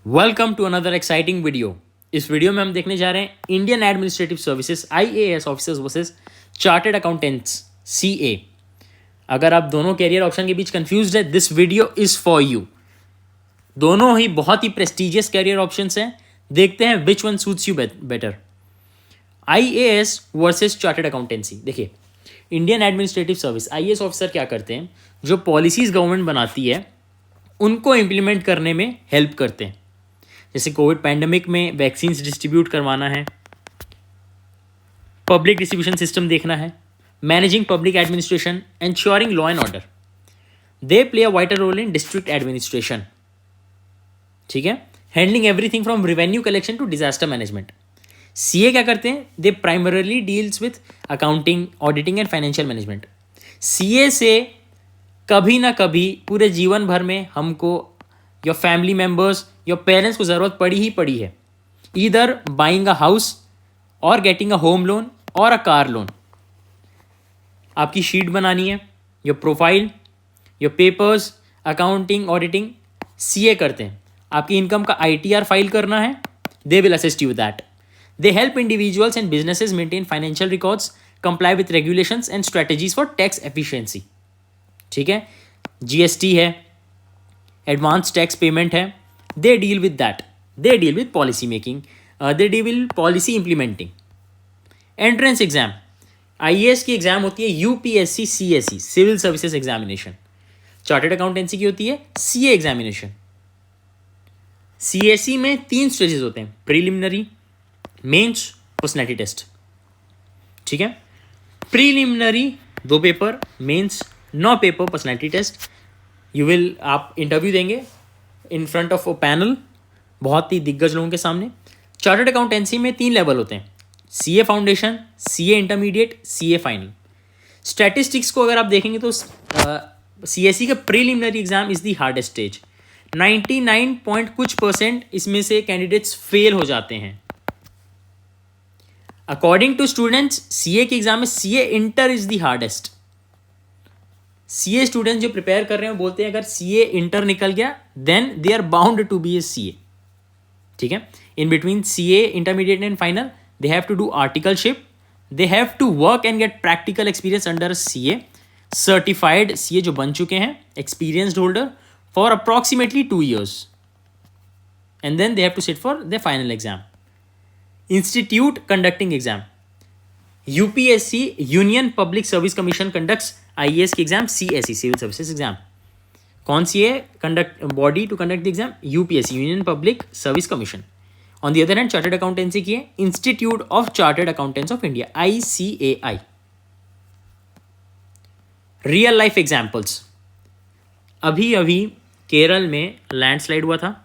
Welcome to another exciting video. इस video में हम देखने जा रहे हैं Indian administrative services IAS officers versus chartered accountants CA। अगर आप दोनों कैरियर ऑप्शन के बीच कंफ्यूज्ड है, this video is for you. दोनों ही बहुत ही प्रेस्टिजियस कैरियर ऑप्शंस हैं। देखते हैं which one suits you better. IAS versus chartered accountancy. देखिए, Indian administrative service IAS officer क्या करते हैं, जो पॉलिसीज गवर्नमेंट बनाती है उनको इम्प्लीमेंट करने में हेल्प करते हैं। जैसे कोविड पैंडेमिक में वैक्सीन डिस्ट्रीब्यूट करवाना है, पब्लिक डिस्ट्रीब्यूशन सिस्टम देखना है, managing public administration, ensuring law and order. They play a vital role in district administration. ठीक है, handling everything from revenue collection to disaster management. CA क्या करते हैं, they primarily deals with accounting, auditing and financial management. CA से कभी ना कभी पूरे जीवन भर में हमको, your family members, your parents को ज़रूरत पड़ी ही पड़ी है, ईदर बाइंग अ हाउस और गेटिंग अ होम लोन और अ कार लोन। आपकी शीट बनानी है, your profile, your papers, accounting, auditing CA करते हैं। आपकी इनकम का ITR फाइल करना है, they will assist you that. They help individuals and businesses maintain financial records, comply with regulations and strategies for tax efficiency. ठीक है, GST है, advance tax payment है, they deal with that. They deal with policy making, they deal with policy implementing. Entrance exam, IAS की exam होती है UPSC CSE, civil services examination. Chartered accountancy की होती है CA एग्जामिनेशन। CSE में 3 stages होते हैं, प्रीलिमिनरी, मेंस, पर्सनैलिटी टेस्ट। ठीक है, preliminary 2 paper, mains 9 paper, personality test. आप इंटरव्यू देंगे in front of a panel, बहुत ही दिग्गज लोगों के सामने। चार्टर्ड अकाउंटेंसी में 3 लेवल होते हैं, CA foundation, CA intermediate, CA final. Statistics को अगर आप देखेंगे तो CSE का preliminary exam is the hardest stage. 99 point कुछ % इसमें से कैंडिडेट्स फेल हो जाते हैं। अकॉर्डिंग टू स्टूडेंट्स, CA के एग्जाम में CA inter is the hardest. CA students जो प्रिपेयर कर रहे हैं बोलते हैं अगर CA इंटर निकल गया then they are bound to be a CA। ठीक है, in between CA intermediate and final they have to do articleship, they have to work and get practical experience under CA, certified CA जो बन चुके हैं, experienced holder for approximately 2 years, and then they have to sit for the final exam. Institute conducting exam, UPSC union public service commission conducts IAS की exam, CSE civil services exam. कौन सी है conduct body to conduct the exam? UPSC union public service commission. On the other hand chartered accountancy की है institute of chartered accountants of India, ICAI। Real life examples, अभी अभी केरल में landslide हुआ था,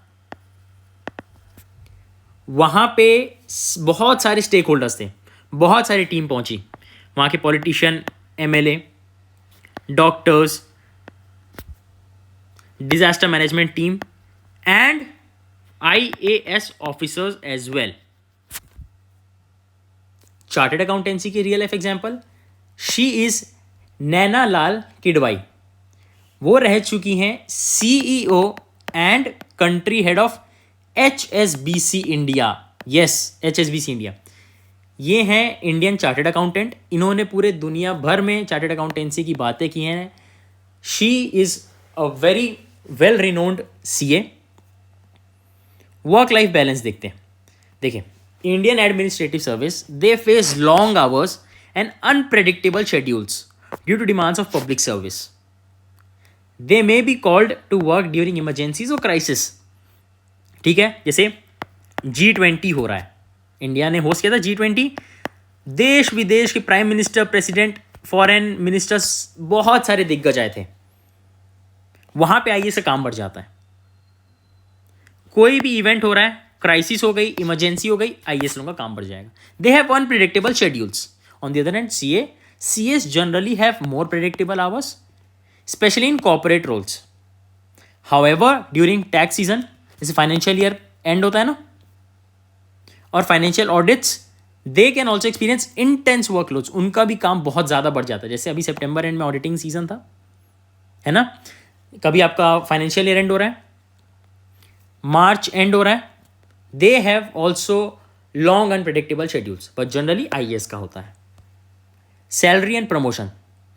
वहां पे बहुत सारे स्टेक होल्डर्स थे, बहुत सारी टीम पहुंची, वहाँ के politician, MLA, doctors, disaster management team and IAS officers as well. Chartered accountancy की real life example, she is Naina Lal Kidwai. वो रह चुकी हैं CEO and country head of HSBC India. Yes, HSBC India. ये हैं इंडियन चार्टर्ड अकाउंटेंट, इन्होंने पूरे दुनिया भर में चार्टर्ड अकाउंटेंसी की बातें की हैं। She is a very well renowned CA। Work life balance देखते हैं। देखिए, Indian administrative service they face long hours and unpredictable schedules due to demands of public service. They may be called to work during emergencies और crisis. ठीक है, जैसे G20 हो रहा है, इंडिया ने होस्ट किया था G20। देश विदेश के prime minister, president, foreign ministers, बहुत सारे दिग्गज आए थे। वहां पे IAS से काम बढ़ जाता है। कोई भी इवेंट हो रहा है, क्राइसिस हो गई, इमरजेंसी हो गई, IAS लोगों का काम बढ़ जाएगा। They have unpredictable schedules. On the other hand CAs generally have more predictable hours, specially in corporate roles. However during tax season, जैसे फाइनेंशियल ईयर एंड होता है ना, और financial audits, they can also experience intense workloads. उनका भी काम बहुत ज़्यादा बढ़ जाता है। जैसे अभी सितंबर एंड में ऑडिटिंग सीजन था, है ना, कभी आपका फाइनेंशियल ईयर एंड हो रहा है, मार्च एंड हो रहा है, they have also long unpredictable schedules, but generally IAS का होता है। सैलरी एंड प्रमोशन,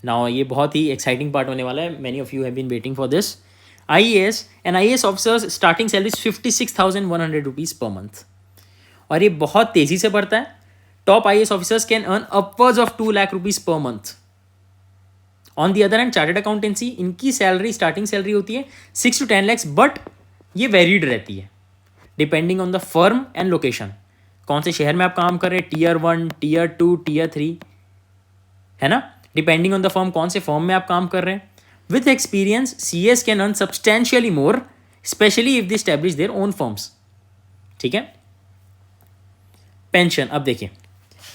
नाउ ये बहुत ही एक्साइटिंग पार्ट होने वाला है, many of you have been waiting for this. IAS officers starting salary 56,100 rupees per month, और ये बहुत तेज़ी से बढ़ता है। Top IAS officers can earn upwards of 2 lakh rupees per month. On the other hand chartered accountancy, इनकी salary starting salary होती है 6 to 10 lakhs, बट ये वेरीड रहती है depending on the firm and location, कौन से शहर में आप काम कर रहे हैं, Tier 1, Tier 2, Tier 3, है ना, डिपेंडिंग ऑन द फर्म, कौन से फर्म में आप काम कर रहे हैं। With experience CS can earn substantially more, specially if they establish their own firms. ठीक है। पेंशन, अब देखिए,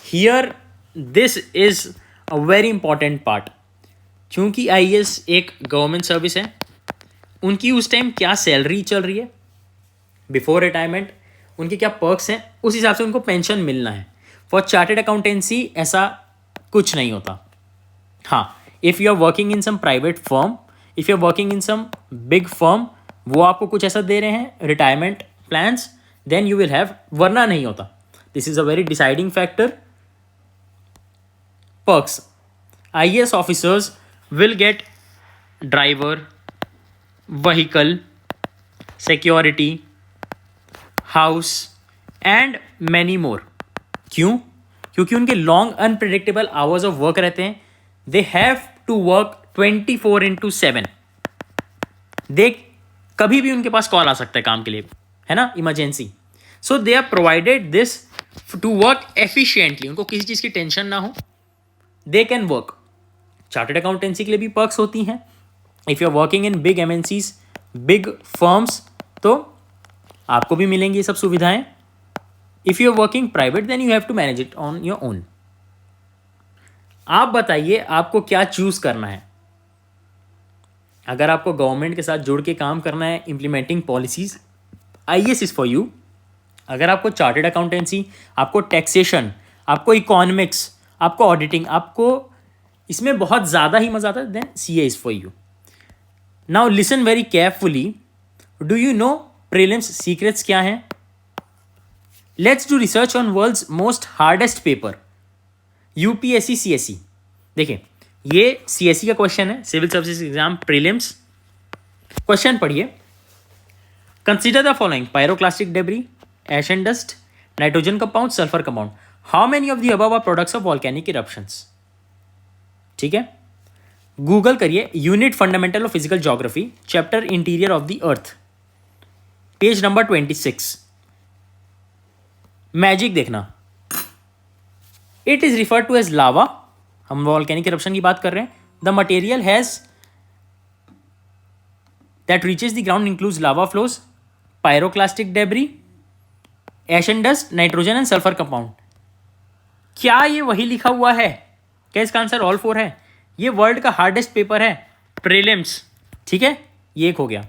here this is a very important part, क्योंकि IAS एक गवर्नमेंट सर्विस है, उनकी उस टाइम क्या सैलरी चल रही है बिफोर रिटायरमेंट, उनके क्या पर्क्स हैं, उस हिसाब से उनको पेंशन मिलना है। फॉर चार्टर्ड अकाउंटेंसी ऐसा कुछ नहीं होता। हाँ, if you are working in some private firm, if you are working in some big firm, वो आपको कुछ ऐसा दे रहे हैं retirement plans, then you will have, वरना नहीं होता। This is a very deciding factor. Perks, IAS officers will get driver, vehicle, security, house and many more। क्यों? क्योंकि उनके long unpredictable hours of work रहते हैं। They have to work 24/7। दे कभी भी उनके पास कॉल आ सकता है काम के लिए, है ना, emergency. So they are provided this to work efficiently, उनको किसी चीज़ की टेंशन ना हो, they can work. Chartered accountancy के लिए भी पर्क्स होती हैं। If you are working in big MNCs, big firms, तो आपको भी मिलेंगी ये सब सुविधाएं। If you are working private, then you have to manage it on your own. आप बताइए आपको क्या चूज करना है। अगर आपको गवर्नमेंट के साथ जुड़ के काम करना है, implementing policies, IAS is for you. अगर आपको चार्टर्ड अकाउंटेंसी, आपको टैक्सेशन, आपको इकोनॉमिक्स, आपको ऑडिटिंग, आपको इसमें बहुत ज़्यादा ही मज़ा आता है, then CA is for you. Now listen very carefully. Do you know prelims secrets क्या हैं? Let's do research on world's most hardest paper, UPSC CSE। देखिए, ये CSE का क्वेश्चन है, civil services exam prelims. Question पढ़िए। Consider the following: pyroclastic debris, ash and dust, nitrogen compound, sulphur compound. How many of the above are products of volcanic eruptions? ठीक है, Google करिए unit fundamental of physical geography, chapter interior of the earth, page number 26। Magic देखना। It is referred to as lava, हम volcanic eruption की बात कर रहे हैं। The material has that reaches the ground includes lava flows, pyroclastic debris, ash and dust, nitrogen and sulphur compound. क्या ये वही लिखा हुआ है? क्या इसका आंसर ऑल 4 है? ये वर्ल्ड का हार्डेस्ट पेपर है, प्रीलिम्स। ठीक है, ये एक हो गया।